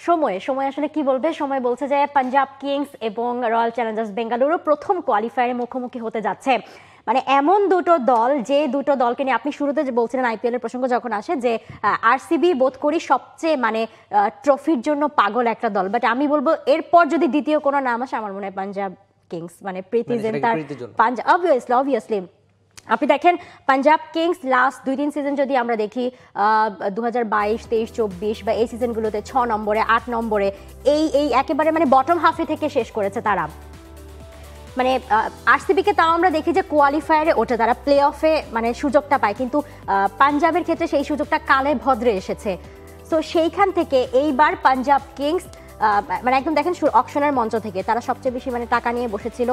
সময় আসলে কি বলবে, সময় বলছে যে পাঞ্জাব কিংস এবং রয়্যাল চ্যালেঞ্জার্স বেঙ্গালুরু প্রথম কোয়ালিফায়ারে মুখোমুখি হতে যাচ্ছে। মানে এমন দুটো দল, যে দুটো দলকে নিয়ে আপনি শুরুতে যে বলছিলেন আইপিএল এর প্রসঙ্গ যখন আসে যে আরসিবি বোধ করি সবচেয়ে মানে ট্রফির জন্য পাগল একটা দল, বাট আমি বলবো এরপর যদি দ্বিতীয় কোনো নাম আসে আমার মনে হয় পাঞ্জাব কিংস, মানে প্রীতি জিন্টার পাঞ্জাব অবভিয়াসলি। আপনি দেখেন পাঞ্জাব কিংস লাস্ট 2-3 সিজন যদি আমরা দেখি 2022, 23, 24 বা এই সিজনগুলোতে 6 নম্বরে 8 নম্বরে এই একেবারে মানে বটম হাফে থেকে শেষ করেছে তারা। মানে আরসিবিকে তাও আমরা দেখি যে কোয়ালিফায়ারে ওঠে, তারা প্লে অফে মানে সুযোগটা পায়, কিন্তু পাঞ্জাবের ক্ষেত্রে সেই সুযোগটা কালে ভদ্রে এসেছে। তো সেইখান থেকে এইবার পাঞ্জাব কিংস মানে একদম দেখেন অকশনের মঞ্চ থেকে তারা সবচেয়ে বেশি মানে টাকা নিয়ে বসেছিল,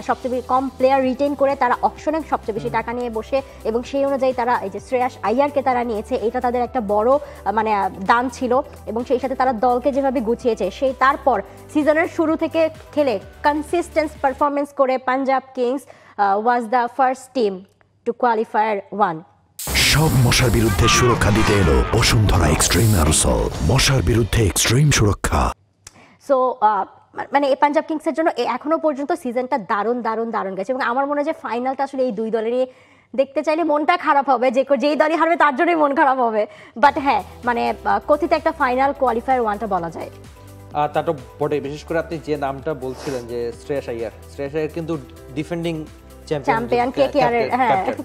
সবচেয়ে কম প্লেয়ার রিটেইন করে তারা অকশনে সবচেয়ে বেশি টাকা নিয়ে বসে, এবং সেই অনুযায়ী তারা এই যে শ্রেয়াস আইয়ারকে তারা নিয়েছে, এটা তাদের একটা বড় মানে দান ছিল, এবং সেই সাথে তারা দলকে যেভাবে গুছিয়েছে সেই তারপর সিজনের শুরু থেকে খেলে কনসিস্টেন্ট পারফরমেন্স করে Punjab Kings was the first team to qualifier 1। সব মশার বিরুদ্ধে সুরক্ষা দিতে এলো বসুন্ধরা এক্সট্রিম অ্যারোসল, মশার বিরুদ্ধে এক্সট্রিম সুরক্ষা। সো মানে এই পাঞ্জাব কিংসের জন্য এখনো পর্যন্ত সিজনটা দারুণ গেছে, এবং আমার মনে হয় যে ফাইনালটা আসলে এই দুই দলেরই দেখতে চাইলে মনটা খারাপ হবে, যেই দলই হারবে তার জন্যই মন খারাপ হবে, বাট হ্যাঁ মানে কথিত একটা ফাইনাল কোয়ালিফায়ার 1টা বলা যায়। তা তো বটে, বিশেষ করে আপনি যে নামটা বলছিলেন যে শ্রেয়াস আইয়ার কিন্তু ডিফেন্ডিং চ্যাম্পিয়ন কেকেআর এর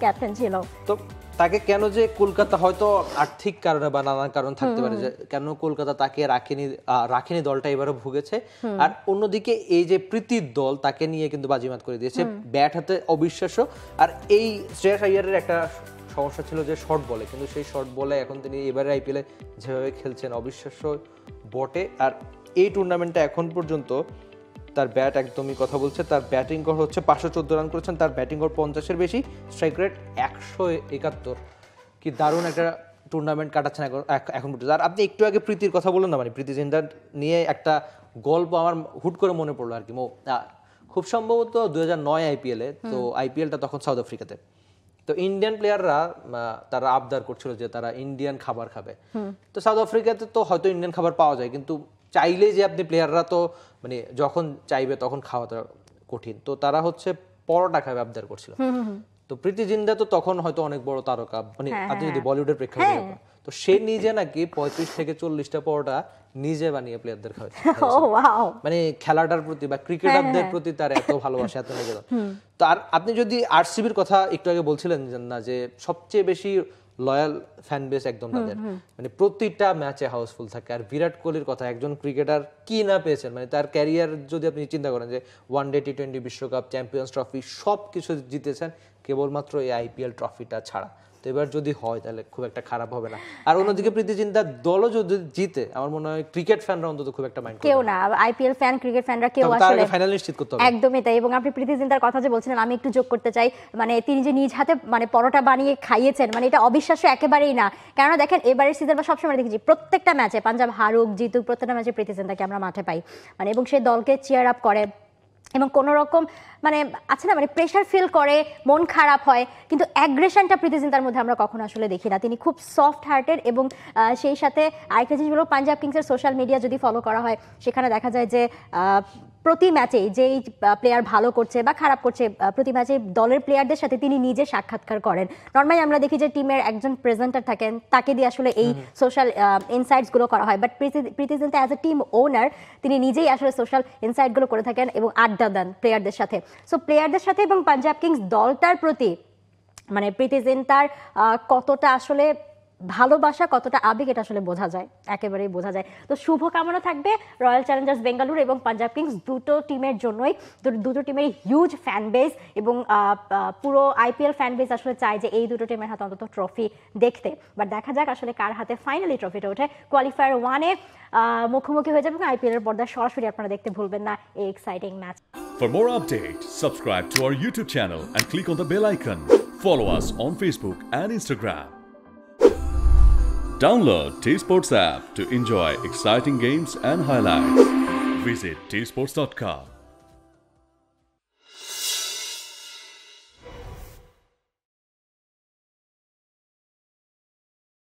ক্যাপ্টেন ছিল। তো তাকে কেন যে কলকাতা, হয়তো আর্থিক কারণে বা নানান কারণ থাকতে পারে যে কেন কলকাতা তাকে রাখেনি দলটা এবারও ভুগেছে। আর অন্যদিকে এই যে প্রীতির দল তাকে নিয়ে কিন্তু বাজিমাত করে দিয়েছে, ব্যাট হাতে অবিশ্বাস্য। আর এই শ্রেয়াস আইয়ারের একটা সমস্যা ছিল যে শর্ট বলে, কিন্তু সেই শর্ট বলে এখন তিনি এবারে আইপিএলে যেভাবে খেলছেন অবিশ্বাস্য বটে। আর এই টুর্নামেন্টে এখন পর্যন্ত তার ব্যাট একদমই কথা বলছে, তার ব্যাটিং গড় হচ্ছে 514 রান করেছেন, তার ব্যাটিং গড় 50-এর বেশি, স্ট্রাইক রেট 171। কি দারুণ একটা টুর্নামেন্ট কাটাচ্ছেন এখন পর্যন্ত। আর আপনি একটু আগে প্রীতির কথা বললেন না, মানে প্রীতি জিন্টার নিয়ে একটা গল্প আমার হুট করে মনে পড়লো আর কি। খুব সম্ভবত 2009 আইপিএলে, তো আইপিএলটা তখন সাউথ আফ্রিকাতে, তো ইন্ডিয়ান প্লেয়াররা তারা আবদার করছিল যে তারা ইন্ডিয়ান খাবার খাবে। তো সাউথ আফ্রিকাতে তো হয়তো ইন্ডিয়ান খাবার পাওয়া যায়, কিন্তু চাইলে যে আপনি প্লেয়াররা তো মানে যখন চাইবে তখন খাওয়াটা কঠিন, তো তারা হচ্ছে পরোটা খাবে আবদার করছিল। তো প্রীতি জিন্টা তো তখন হয়তো অনেক বড় তারকা, মানে আপনি যদি বলিউডের প্রেক্ষাপটে, তো সে নিজে নাকি 35 থেকে 40টা পরোটা নিজে বানিয়ে প্লেয়ারদের খাওয়ায়। মানে খেলাটার প্রতি বা ক্রিকেটারদের প্রতি তার এত ভালোবাসা, এত নিবেদন। তো আর আপনি যদি আরসিবির কথা একটু আগে বলছিলেন না যে সবচেয়ে বেশি লয়াল ফ্যান বেস একদম তাদের, মানে প্রতিটা ম্যাচে হাউসফুল থাকে। আর বিরাট কোহলির কথা, একজন ক্রিকেটার কি না পেয়েছেন, মানে তার ক্যারিয়ার যদি আপনি চিন্তা করেন যে ওয়ানডে, টি20 বিশ্বকাপ, চ্যাম্পিয়ন্স ট্রফি সব কিছু জিতেছেন, কেবলমাত্র এই আইপিএল ট্রফিটা ছাড়া। তো এবার যদি হয় তাহলে খুব একটা খারাপ হবে না। আর অন্যদিকে প্রীতি জিন্টার দলও যদি জিতে, আমার মনে হয় ক্রিকেট ফ্যানরা অন্তত খুব একটা মাইন্ড করবে কেউ না, আইপিএল ফ্যান, ক্রিকেট ফ্যানরা কেউ আসলে ফাইনাল নিশ্চিত করতে হবে। একদমই তাই। এবং আপনি প্রীতি জিন্টার কথা যে বলছিলেন, আমি একটু যোগ করতে চাই, মানে তিনি যে নিজ হাতে মানে পরোটা বানিয়ে খাইয়েছেন, মানে এটা অবিশ্বাস্য একেবারেই না। কেননা দেখেন এবারের সিজন বা সবসময় দেখেছি প্রত্যেকটা ম্যাচে পাঞ্জাব হারুক জিতুক, প্রত্যেকটা ম্যাচে প্রীতি জিন্টাকে আমরা মাঠে পাই, মানে এবং সেই দলকে চিয়ার আপ করে, এবং কোনো রকম মানে আছে না মানে প্রেশার ফিল করে, মন খারাপ হয়, কিন্তু অ্যাগ্রেশনটা প্রীতি জিন্টার মধ্যে আমরা কখনো আসলে দেখি না। তিনি খুব সফট হার্টেড, এবং সেই সাথে আরেকটা জিনিস হলো পাঞ্জাব কিংসের সোশ্যাল মিডিয়া যদি ফলো করা হয় সেখানে দেখা যায় যে প্রতি ম্যাচেই যেই প্লেয়ার ভালো করছে বা খারাপ করছে, প্রতি ম্যাচে দলের প্লেয়ারদের সাথে তিনি নিজে সাক্ষাৎকার করেন। নর্মালি আমরা দেখি যে টিমের একজন প্রেজেন্টার থাকেন, তাকে দিয়ে আসলে এই সোশ্যাল ইনসাইটসগুলো করা হয়, but Preity Zinta as a team owner তিনি নিজেই আসলে সোশ্যাল ইনসাইটগুলো করে থাকেন এবং আড্ডা দেন প্লেয়ারদের সাথে। সো প্লেয়ারদের সাথে এবং পাঞ্জাব কিংস দলটার প্রতি মানে প্রীতি জিন্টার কতটা আসলে ভালোবাসা, কতটা আবেগ, এটা আসলে বোঝা যায়, একেবারেই বোঝা যায়। তো শুভকামনা থাকবে রয়্যাল চ্যালেঞ্জার্স বেঙ্গালুরু এবং পাঞ্জাব কিংস দুটো টিমের জন্যই, দুটো টিমের হিউজ ফ্যান বেস, এবং পুরো আইপিএল ফ্যান বেস আসলে চায় যে এই দুটো টিমের হাতে অন্তত ট্রফি দেখতে। বাট দেখা যাক আসলে কার হাতে ফাইনালি ট্রফিটা ওঠে। কোয়ালিফায়ার 1-এ মুখোমুখি হয়ে যাবে, এবং আইপিএল এর পর্দায় সরাসরি আপনারা দেখতে ভুলবেন না এই exciting match. For more updates, subscribe to our YouTube channel and click on the bell icon. Follow us on Facebook and Instagram. Download T-Sports app to enjoy exciting games and highlights. Visit tsports.com.